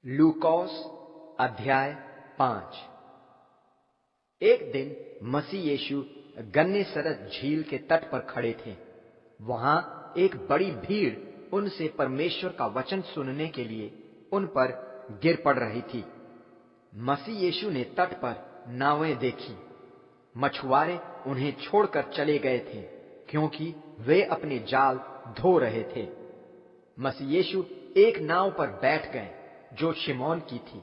लूकोस अध्याय 5। एक दिन मसीह यीशु गन्नेसरत झील के तट पर खड़े थे। वहां एक बड़ी भीड़ उनसे परमेश्वर का वचन सुनने के लिए उन पर गिर पड़ रही थी। मसीह यीशु ने तट पर नावें देखी। मछुआरे उन्हें छोड़कर चले गए थे, क्योंकि वे अपने जाल धो रहे थे। मसीह यीशु एक नाव पर बैठ गए जो शिमोन की थी।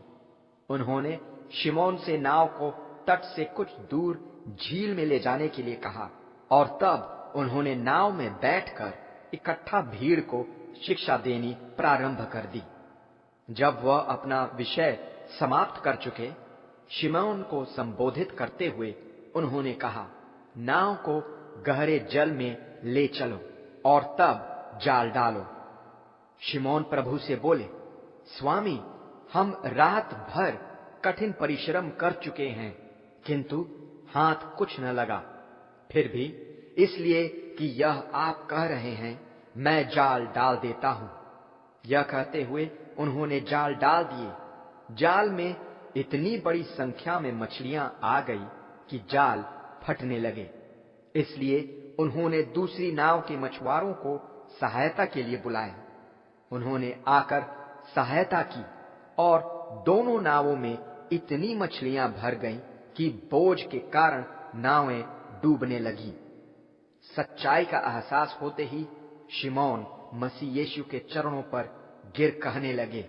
उन्होंने शिमोन से नाव को तट से कुछ दूर झील में ले जाने के लिए कहा, और तब उन्होंने नाव में बैठकर इकट्ठा भीड़ को शिक्षा देनी प्रारंभ कर दी। जब वह अपना विषय समाप्त कर चुके, शिमोन को संबोधित करते हुए उन्होंने कहा, नाव को गहरे जल में ले चलो और तब जाल डालो। शिमोन प्रभु से बोले, स्वामी, हम रात भर कठिन परिश्रम कर चुके हैं, किंतु हाथ कुछ न लगा। फिर भी इसलिए कि यह आप कह रहे हैं, मैं जाल डाल देता हूं। यह कहते हुए उन्होंने जाल डाल दिए। जाल में इतनी बड़ी संख्या में मछलियां आ गई कि जाल फटने लगे। इसलिए उन्होंने दूसरी नाव के मछुआरों को सहायता के लिए बुलाया। उन्होंने आकर सहायता की और दोनों नावों में इतनी मछलियां भर गईं कि बोझ के कारण नावें डूबने लगी। सच्चाई का एहसास होते ही शिमोन मसीह यीशु के चरणों पर गिर कहने लगे,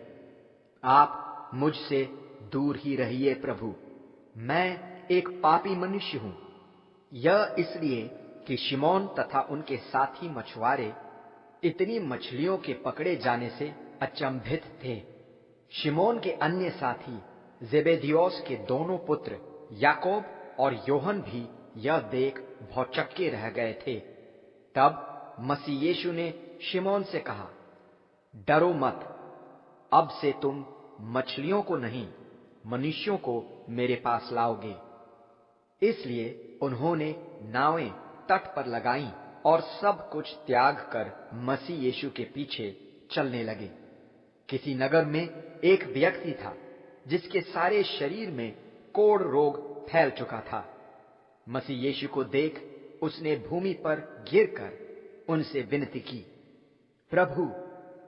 आप मुझसे दूर ही रहिए प्रभु, मैं एक पापी मनुष्य हूं। यह इसलिए कि शिमोन तथा उनके साथी मछुआरे इतनी मछलियों के पकड़े जाने से अचंभित थे। शिमोन के अन्य साथी जेबेदियोस के दोनों पुत्र याकूब और योहन भी यह देख भौचक्के रह गए थे। तब मसीह यीशु ने शिमोन से कहा, डरो मत, अब से तुम मछलियों को नहीं, मनुष्यों को मेरे पास लाओगे। इसलिए उन्होंने नावें तट पर लगाईं और सब कुछ त्याग कर मसीह यीशु के पीछे चलने लगे। किसी नगर में एक व्यक्ति था जिसके सारे शरीर में कोढ़ रोग फैल चुका था। मसीह यीशु को देख उसने भूमि पर गिरकर उनसे विनती की, प्रभु,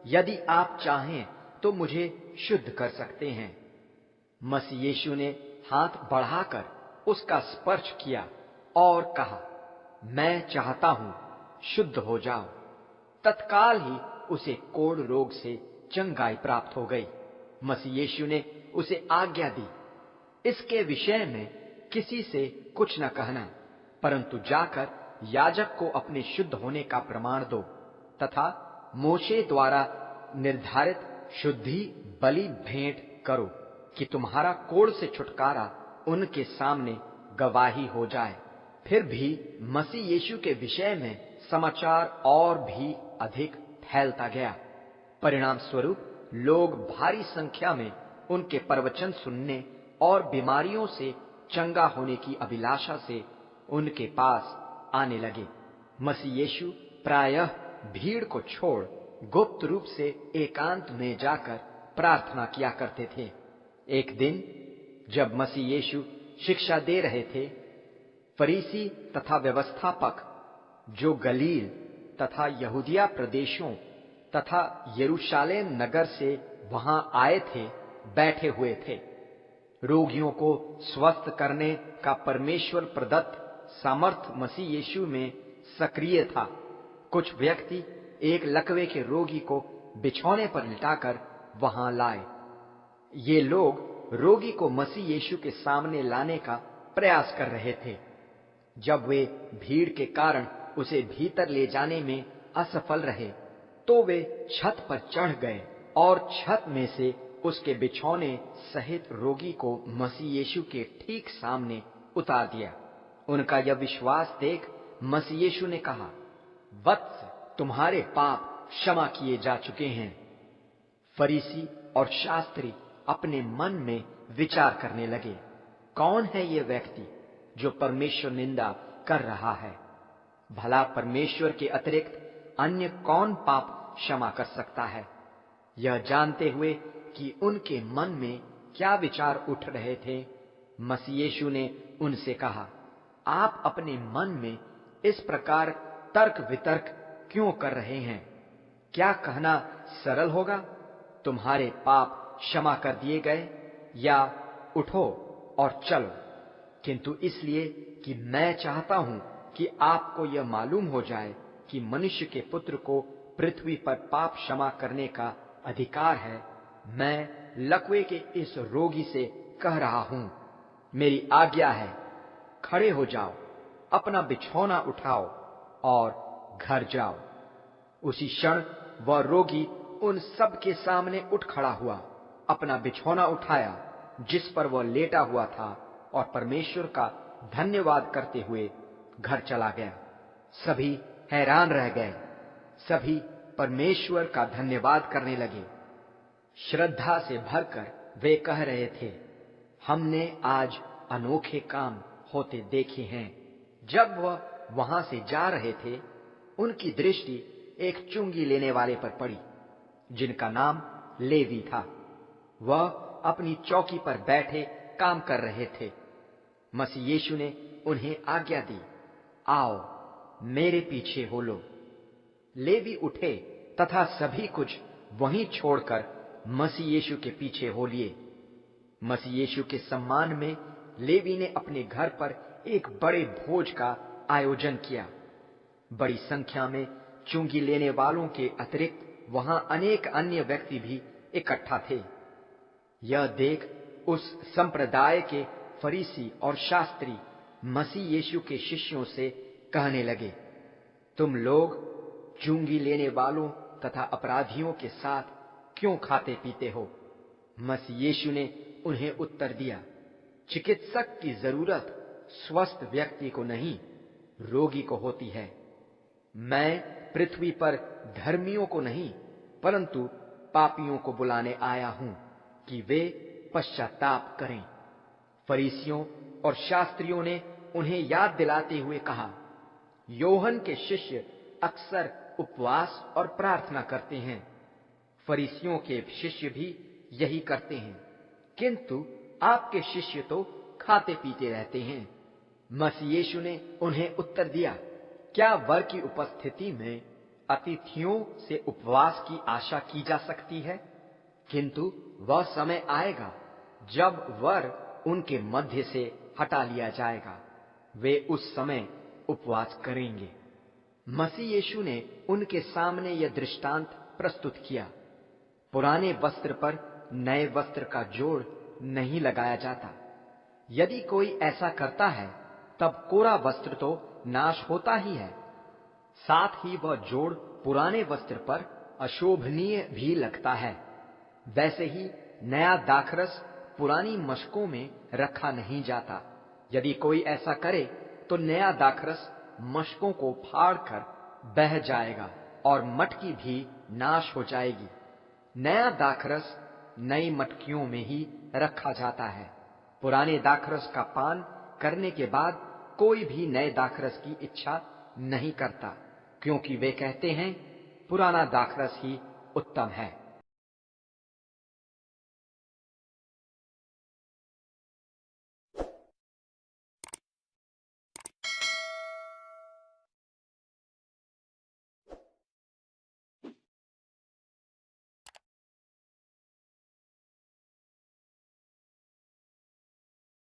यदि आप चाहें तो मुझे शुद्ध कर सकते हैं। मसीह यीशु ने हाथ बढ़ाकर उसका स्पर्श किया और कहा, मैं चाहता हूं, शुद्ध हो जाओ। तत्काल ही उसे कोढ़ रोग से चंगाई प्राप्त हो गई। मसीह यीशु ने उसे आज्ञा दी, इसके विषय में किसी से कुछ न कहना, परंतु जाकर याजक को अपने शुद्ध होने का प्रमाण दो तथा मोशे द्वारा निर्धारित शुद्धि बलि भेंट करो कि तुम्हारा कोढ़ से छुटकारा उनके सामने गवाही हो जाए। फिर भी मसीह यीशु के विषय में समाचार और भी अधिक फैलता गया। परिणाम स्वरूप लोग भारी संख्या में उनके प्रवचन सुनने और बीमारियों से चंगा होने की अभिलाषा से उनके पास आने लगे। मसीह यीशु प्रायः भीड़ को छोड़ गुप्त रूप से एकांत में जाकर प्रार्थना किया करते थे। एक दिन जब मसीह यीशु शिक्षा दे रहे थे, फरीसी तथा व्यवस्थापक जो गलील तथा यहूदिया प्रदेशों तथा यरूशलेम नगर से वहां आए थे, बैठे हुए थे। रोगियों को स्वस्थ करने का परमेश्वर प्रदत्त सामर्थ मसीह यीशु में सक्रिय था। कुछ व्यक्ति एक लकवे के रोगी को बिछौने पर लिटाकर वहां लाए। ये लोग रोगी को मसीह यीशु के सामने लाने का प्रयास कर रहे थे। जब वे भीड़ के कारण उसे भीतर ले जाने में असफल रहे, तो वे छत पर चढ़ गए और छत में से उसके बिछौने सहित रोगी को मसीह यीशु के ठीक सामने उतार दिया। उनका यह विश्वास देख मसीह यीशु ने कहा, वत्स, तुम्हारे पाप क्षमा किए जा चुके हैं। फरीसी और शास्त्री अपने मन में विचार करने लगे, कौन है ये व्यक्ति जो परमेश्वर निंदा कर रहा है? भला परमेश्वर के अतिरिक्त अन्य कौन पाप क्षमा कर सकता है? यह जानते हुए कि उनके मन में क्या विचार उठ रहे थे, मसीह यीशु ने उनसे कहा, आप अपने मन में इस प्रकार तर्क वितर्क क्यों कर रहे हैं? क्या कहना सरल होगा, तुम्हारे पाप क्षमा कर दिए गए, या उठो और चलो? किंतु इसलिए कि मैं चाहता हूं कि आपको यह मालूम हो जाए कि मनुष्य के पुत्र को पृथ्वी पर पाप क्षमा करने का अधिकार है, मैं लकवे के इस रोगी से कह रहा हूं, मेरी आज्ञा है, खड़े हो जाओ, अपना बिछौना उठाओ और घर जाओ। उसी क्षण वह रोगी उन सब के सामने उठ खड़ा हुआ, अपना बिछौना उठाया जिस पर वह लेटा हुआ था, और परमेश्वर का धन्यवाद करते हुए घर चला गया। सभी हैरान रह गए, सभी परमेश्वर का धन्यवाद करने लगे। श्रद्धा से भरकर वे कह रहे थे, हमने आज अनोखे काम होते देखे हैं। जब वह वहां से जा रहे थे, उनकी दृष्टि एक चुंगी लेने वाले पर पड़ी, जिनका नाम लेवी था। वह अपनी चौकी पर बैठे काम कर रहे थे। मसीह यीशु ने उन्हें आज्ञा दी, आओ मेरे पीछे हो लो। लेवी उठे तथा सभी कुछ वहीं छोड़कर मसीह यीशु के पीछे हो लिए। मसीह यीशु के सम्मान में लेवी ने अपने घर पर एक बड़े भोज का आयोजन किया। बड़ी संख्या में चुंगी लेने वालों के अतिरिक्त वहां अनेक अन्य व्यक्ति भी इकट्ठा थे। यह देख उस संप्रदाय के फरीसी और शास्त्री मसीह यीशु के शिष्यों से कहने लगे, तुम लोग चुंगी लेने वालों तथा अपराधियों के साथ क्यों खाते पीते हो? मसीह यीशु ने उन्हें उत्तर दिया, चिकित्सक की जरूरत स्वस्थ व्यक्ति को नहीं, रोगी को होती है। मैं पृथ्वी पर धर्मियों को नहीं, परंतु पापियों को बुलाने आया हूं कि वे पश्चाताप करें। फरीसियों और शास्त्रियों ने उन्हें याद दिलाते हुए कहा, योहन के शिष्य अक्सर उपवास और प्रार्थना करते हैं, फरीसियों के शिष्य भी यही करते हैं, किंतु आपके शिष्य तो खाते पीते रहते हैं। मसीह यीशु ने उन्हें उत्तर दिया, क्या वर की उपस्थिति में अतिथियों से उपवास की आशा की जा सकती है? किंतु वह समय आएगा जब वर उनके मध्य से हटा लिया जाएगा, वे उस समय उपवास करेंगे। मसीह यीशु ने उनके सामने यह दृष्टांत प्रस्तुत किया, पुराने वस्त्र पर नए वस्त्र का जोड़ नहीं लगाया जाता। यदि कोई ऐसा करता है तब कोरा वस्त्र तो नाश होता ही है, साथ ही वह जोड़ पुराने वस्त्र पर अशोभनीय भी लगता है। वैसे ही नया दाखरस पुरानी मशकों में रखा नहीं जाता। यदि कोई ऐसा करे तो नया दाखरस मशकों को फाड़कर बह जाएगा और मटकी भी नाश हो जाएगी। नया दाखरस नई मटकियों में ही रखा जाता है। पुराने दाखरस का पान करने के बाद कोई भी नए दाखरस की इच्छा नहीं करता, क्योंकि वे कहते हैं पुराना दाखरस ही उत्तम है।